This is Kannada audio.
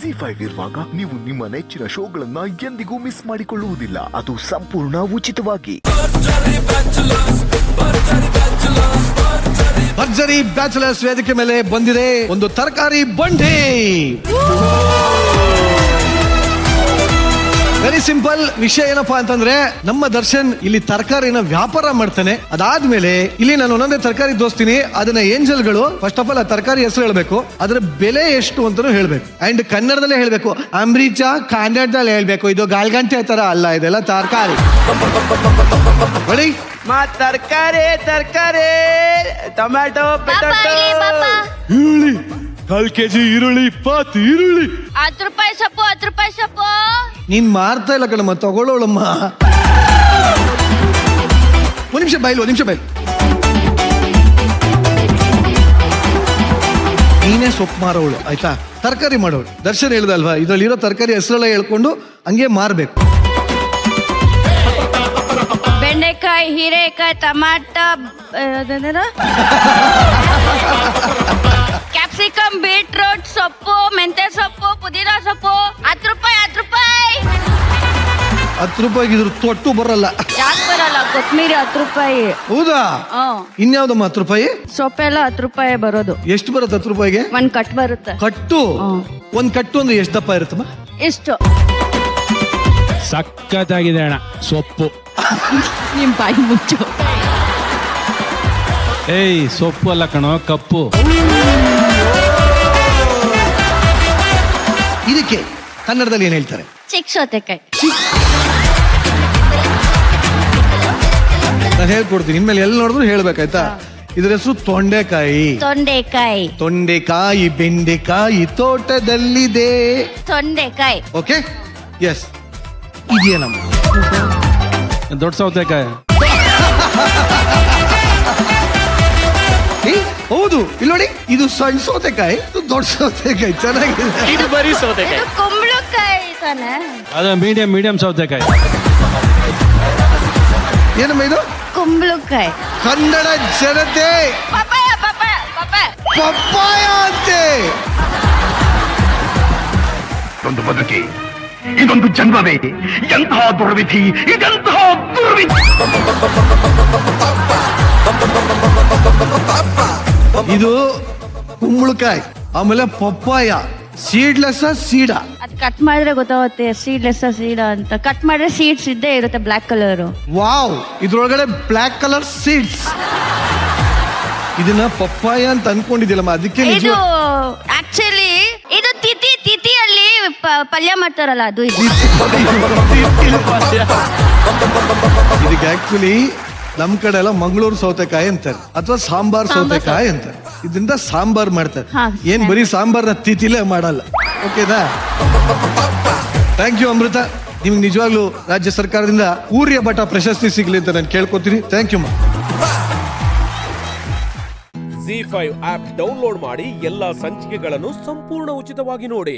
ZEE5 ಇರುವಾಗ ನೀವು ನಿಮ್ಮ ನೆಚ್ಚಿನ ಶೋಗಳನ್ನ ಎಂದಿಗೂ ಮಿಸ್ ಮಾಡಿಕೊಳ್ಳುವುದಿಲ್ಲ. ಅದು ಸಂಪೂರ್ಣ ಉಚಿತವಾಗಿ. ಭರ್ಜರಿ ಬ್ಯಾಚುಲರ್ಸ್ ವೇದಿಕೆ ಮೇಲೆ ಬಂದಿದೆ ಒಂದು ತರಕಾರಿ ಬಂಡಿ. Very simple. ವಿಷಯ ಏನಪ್ಪಾ ಅಂತಂದ್ರೆ ನಮ್ಮ ದರ್ಶನ್ ಇಲ್ಲಿ ತರಕಾರಿನ ವ್ಯಾಪಾರ ಮಾಡ್ತಾನೆ. ಅದಾದ್ಮೇಲೆ ಇಲ್ಲಿ ನಾನು ಒಂದೊಂದೇ ತರಕಾರಿ ದೋಸ್ತೀನಿ. ಅದನ್ನ ಏಂಜಲ್ಗಳು ಫಸ್ಟ್ ಆಫ್ ಆಲ್ ಆ ತರಕಾರಿ ಹೆಸರು ಹೇಳ್ಬೇಕು, ಅದರ ಬೆಲೆ ಎಷ್ಟು ಅಂತಾನು ಹೇಳ್ಬೇಕು. ಅಂಡ್ ಕನ್ನಡದಲ್ಲೇ ಹೇಳ್ಬೇಕು. ಅಮೃತ ಕನ್ನಡದಲ್ಲಿ ಹೇಳ್ಬೇಕು. ಇದು ಗಾಲ್ಗಂಟೆ ತರ ಅಲ್ಲ, ಇದೆಲ್ಲ ತರಕಾರಿ. ನೋಡಿ ತರಕಾರಿ ಟೊಮ್ಯಾಟೊ ಈರುಳ್ಳಿ 1/4 kg ಈರುಳ್ಳಿ, 20 ಈರುಳ್ಳಿ. 10 ರೂಪಾಯಿ ಸೊಪ್ಪು. ನೀನ್ ಮಾರ್ತಾ ಇಲ್ಲ ಕಣಮ್ಮ, ತಗೊಳ್ಳೋಳಮ್ಮ. ಒಂದ್ ನಿಮಿಷ ಬೈಲು. ನೀನೇ ಸೊಪ್ಪು ಮಾರೋಳು ಆಯ್ತಾ, ತರಕಾರಿ ಮಾಡೋಳು. ದರ್ಶನ್ ಹೇಳ್ದಲ್ವಾ, ಇದ್ರಲ್ಲಿರೋ ತರಕಾರಿ ಹೆಸರೆಲ್ಲ ಹೇಳ್ಕೊಂಡು ಹಂಗೆ ಮಾರ್ಬೇಕು. ಬೆಂಡೆಕಾಯಿ, ಹೀರೆಕಾಯಿ, ಟಮಾಟೊ, ಕ್ಯಾಪ್ಸಿಕಮ್, ಬೀಟ್ರೂಟ್ ಸೊಪ್ಪು, ಮೆಂತ್ಯ ಸೊಪ್ಪು, ಪುದೀನಾ ಸೊಪ್ಪು. 10 ರೂಪಾಯಿ. 10 ರೂಪಾಯಿಗೆ ಇದ್ರ ತೊಟ್ಟು ಬರಲ್ಲ. ಯಾಕೆ ಬರಲ್ಲ? ಕೊತ್ಮೀರಿ 10 ರೂಪಾಯಿ. ಹೌದಾ? ಇನ್ಯಾವ್ದಮ್ಮ 10 ರೂಪಾಯಿ? ಸೊಪ್ಪೆಲ್ಲ 10 ರೂಪಾಯಿ ಬರೋದು. ಎಷ್ಟು ಬರುತ್ತೆ 10 ರೂಪಾಯಿಗೆ? 1 ಕಟ್ ಬರುತ್ತೆ. ಕಟ್ಟು? ಒಂದ್ ಕಟ್ಟು ಅಂದ್ರೆ ಎಷ್ಟು ದಪ್ಪ ಇರುತ್ತಮ್ಮ? ಇಷ್ಟು. ಸಕ್ಕತ್ತಾಗಿದೆ ಅಣ್ಣ ಸೊಪ್ಪು. ನಿಮ್ ಬಾಯಿ ಮುಚ್ಚು. ಏಯ್ ಸೊಪ್ಪು ಅಲ್ಲ ಕಣೋ, ಕಪ್ಪು. ಇದಕ್ಕೆ ಕನ್ನಡದಲ್ಲಿ ಏನ್ ಹೇಳ್ತಾರೆ? ಚಿಕ್ಕ ಸೌತೆಕಾಯಿ. ನಾನು ಹೇಳ್ಕೊಡ್ತೀನಿ, ಇನ್ಮೇಲೆ ಎಲ್ಲಿ ನೋಡಿದ್ರು ಹೇಳ್ಬೇಕಾಯ್ತಾ. ಇದ್ರ ಹೆಸರು ತೊಂಡೆಕಾಯಿ. ತೊಂಡೆಕಾಯಿ ಬೆಂಡೆಕಾಯಿ ತೋಟದಲ್ಲಿದೆ. ತೊಂಡೆಕಾಯಿ. Okay, yes. ಇದೇನಮ್ಮ? ದೊಡ್ಡ ಸೌತೆಕಾಯಿ. ಹೌದು, ಇಲ್ಲಿ ನೋಡಿ, ಇದು ಸಣ್ಣ ಸೌತೆಕಾಯಿ, ಇದು ದೊಡ್ಡ ಸೌತೆಕಾಯಿ. ಚೆನ್ನಾಗಿದೆ. ಇದು ಬರೀ ಸೌತೆಕಾಯಿ. ಇದು ಕುಂಬಳಕಾಯಿ ತಾನೆ? ಅದು ಮೀಡಿಯಂ ಸೌತೆಕಾಯಿ. ಏನಮ್ಮ ಇದು? ಕುಂಬಳಕಾಯಿ. ಕನ್ನಡ ಜನತೆ ಪಪ್ಪಾಯ ಪಪ್ಪಾಯ ಅಂತೆ. ಒಂದು ಬದುಕಿ, ಇದೊಂದು ಜನ್ಮವೇ, ಎಂತಹ ದುರ್ವಿಧಿ, ಇದೆಂತಹ ದುರ್ವಿಧಿ. ಇದು ಕುಂಬಳಕಾಯಿ, ಆಮೇಲೆ ಪಪ್ಪಾಯ. ಸೀಡ್ಲೆಸ್ ಸೀಡಾ? ಅದ್ ಕಟ್ ಮಾಡಿದ್ರೆ ಗೊತ್ತಾಗುತ್ತೆ ಸೀಡ್ಲೆಸ್ ಸೀಡಾ ಅಂತ. ಕಟ್ ಮಾಡಿದ್ರೆ ಸೀಡ್ಸ್ ಇದ್ದೇ ಇರುತ್ತೆ, ಬ್ಲಾಕ್ ಕಲರ್. ವಾವ್, ಇದ್ರೊಳಗಡೆ ಬ್ಲಾಕ್ ಕಲರ್ ಸೀಡ್ಸ್. ಇದನ್ನ ಪಪ್ಪಾಯ ಅಂತ ಅನ್ಕೊಂಡಿದ್ದಿಲ್ಲಮ್ಮ, ಅದಕ್ಕೆ ಇದು ಆಕ್ಚುಲಿ ಇದು ತಿಥಿಯಲ್ಲಿ ಪಲ್ಯ ಮಾಡ್ತಾರಲ್ಲ, ಅದು ಇದು. ಇದಕ್ಕೆ ಆಕ್ಚುಲಿ ನಮ್ ಕಡೆ ಎಲ್ಲ ಮಂಗಳೂರು ಸೌತೆಕಾಯಿ ಅಂತಾರೆ, ಅಥವಾ ಸಾಂಬಾರ್ ಸೌತೆಕಾಯಿ ಅಂತಾರೆ. ಇದರಿಂದ ಸಾಂಬಾರ್ ಮಾಡ್ತಾರೆ. ಏನ್ ಬರೀ ಸಾಂಬಾರ್ನ ತಿಥಿಲೇ ಮಾಡಲ್ಲ. ಓಕೆನಾ? ಥ್ಯಾಂಕ್ ಯು ಅಮೃತ. ನಿಮ್ಗೆ ನಿಜವಾಗ್ಲೂ ರಾಜ್ಯ ಸರ್ಕಾರದಿಂದ ಊರ್ಯ ಭಟ ಪ್ರಶಸ್ತಿ ಸಿಗ್ಲಿ ಅಂತ ನಾನು ಕೇಳ್ಕೊತೀನಿ. ಥ್ಯಾಂಕ್ ಯು ಮಾ. ZEE5 ಆಪ್ ಡೌನ್ಲೋಡ್ ಮಾಡಿ ಎಲ್ಲಾ ಸಂಚಿಕೆಗಳನ್ನು ಸಂಪೂರ್ಣ ಉಚಿತವಾಗಿ ನೋಡಿ.